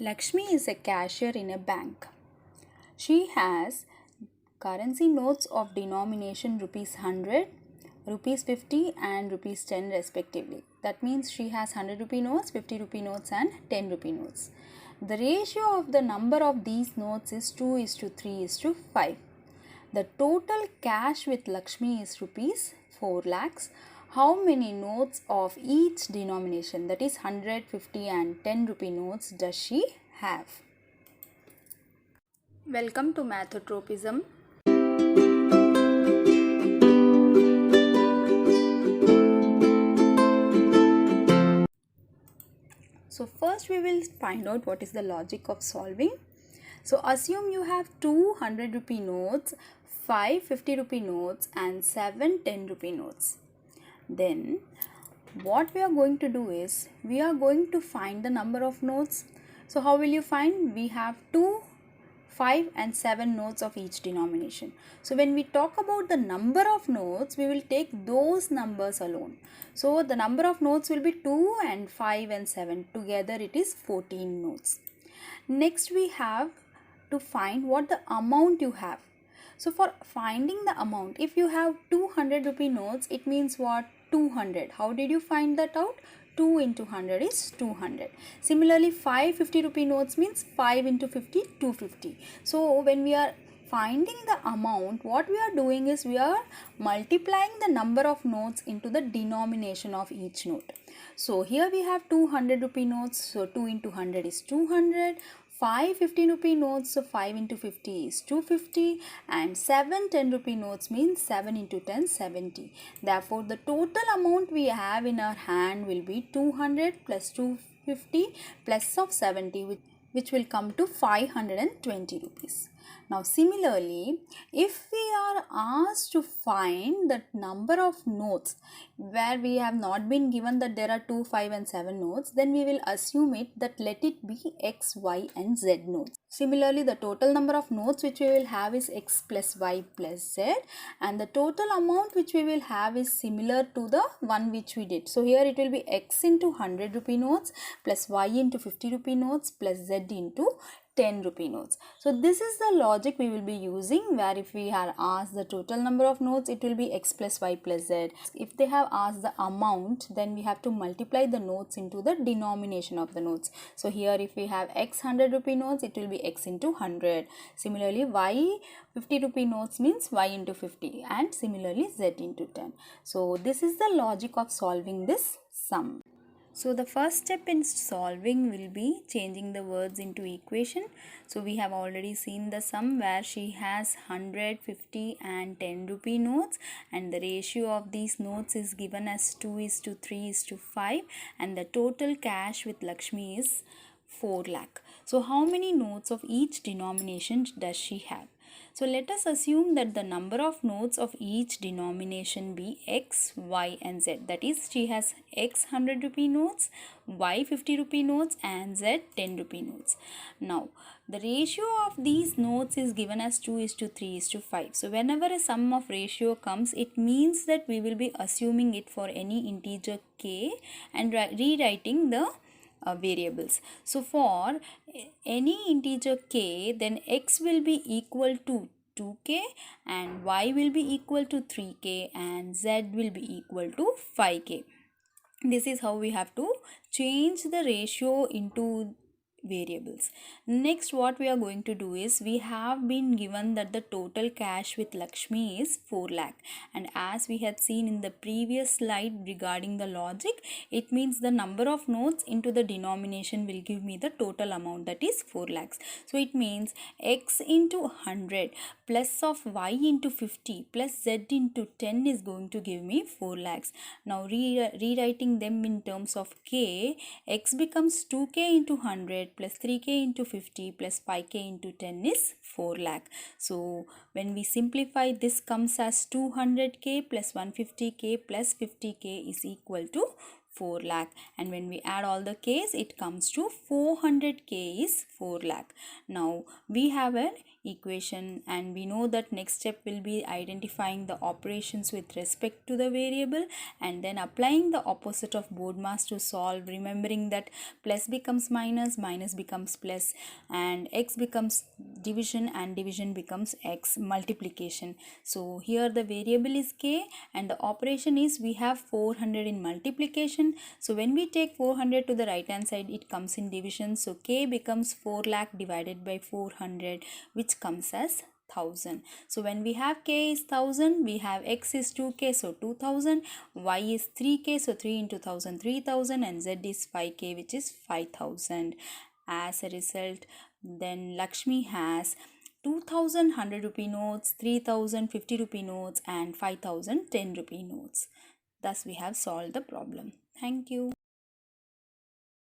Lakshmi is a cashier in a bank. She has currency notes of denomination rupees 100, rupees 50 and rupees 10 respectively. That means she has 100 rupee notes, 50 rupee notes and 10 rupee notes. The ratio of the number of these notes is 2:3:5. The total cash with Lakshmi is rupees 4 lakhs. How many notes of each denomination, that is 100, 50 and 10 rupee notes, does she have? Welcome to Math-o-tropism. So first we will find out what is the logic of solving. So assume you have 200 rupee notes, 5 50 rupee notes and 7 10 rupee notes. Then what we are going to do is we are going to find the number of notes. So how will you find? We have 2, 5 and 7 notes of each denomination. So when we talk about the number of notes, we will take those numbers alone. So the number of notes will be 2 and 5 and 7. Together it is 14 notes. Next we have to find what the amount you have. So for finding the amount, if you have 200 rupee notes, it means what? 200. How did you find that out? 2 into 100 is 200. Similarly, 5 50 rupee notes means 5 into 50, 250. So when we are finding the amount, what we are doing is we are multiplying the number of notes into the denomination of each note. So here we have 200 rupee notes, so 2 into 100 is 200. 5 50 rupee notes, so 5 into 50 is 250 and 7 10 rupee notes means 7 into 10 70. Therefore the total amount we have in our hand will be 200 plus 250 plus of 70, which will come to 520 rupees. Now similarly, if we are asked to find the number of notes where we have not been given that there are 2, 5 and 7 notes, then we will assume it that let it be X, Y and Z notes. Similarly, the total number of notes which we will have is X plus Y plus Z, and the total amount which we will have is similar to the one which we did. So here it will be X into 100 rupee notes plus Y into 50 rupee notes plus Z into 10 rupee notes. So this is the logic we will be using, where if we are asked the total number of notes, it will be X plus Y plus Z. If they have asked the amount, then we have to multiply the notes into the denomination of the notes. So here if we have X 100 rupee notes, it will be X into 100. Similarly, Y 50 rupee notes means Y into 50 and similarly Z into 10. So this is the logic of solving this sum. So the first step in solving will be changing the words into equation. So we have already seen the sum where she has 100, 50 and 10 rupee notes, and the ratio of these notes is given as 2:3:5, and the total cash with Lakshmi is 4 lakh. So how many notes of each denomination does she have? So let us assume that the number of notes of each denomination be X, Y and Z. That is, she has X 100 rupee notes, Y 50 rupee notes and Z 10 rupee notes. Now, the ratio of these notes is given as 2:3:5. So whenever a sum of ratio comes, it means that we will be assuming it for any integer k and rewriting the variables. So for any integer k, then X will be equal to 2k and Y will be equal to 3k and Z will be equal to 5k. This is how we have to change the ratio into variables. Next, what we are going to do is we have been given that the total cash with Lakshmi is 4 lakh, and as we had seen in the previous slide regarding the logic, it means the number of notes into the denomination will give me the total amount, that is 4 lakhs. So it means X into 100 plus of Y into 50 plus Z into 10 is going to give me 4 lakhs. Now rewriting them in terms of k, X becomes 2k into 100 plus 3k into 50 plus 5k into 10 is 4 lakh. So when we simplify, this comes as 200k plus 150k plus 50k is equal to 4 lakh, and when we add all the k's it comes to 400k is 4 lakh. Now we have an equation, and we know that next step will be identifying the operations with respect to the variable and then applying the opposite of BODMAS to solve, remembering that plus becomes minus, minus becomes plus, and x becomes division and division becomes x, multiplication. So here the variable is k and the operation is we have 400 in multiplication. So when we take 400 to the right hand side it comes in division, so k becomes 4 lakh divided by 400, which comes as 1000. So when we have k is 1000, we have x is 2k, so 2000, y is 3k, so 3 into 1000 3000, and z is 5k, which is 5000. As a result, then Lakshmi has 2000 100 rupee notes, 3000 50 rupee notes, and 5000 10 rupee notes. Thus we have solved the problem. Thank you.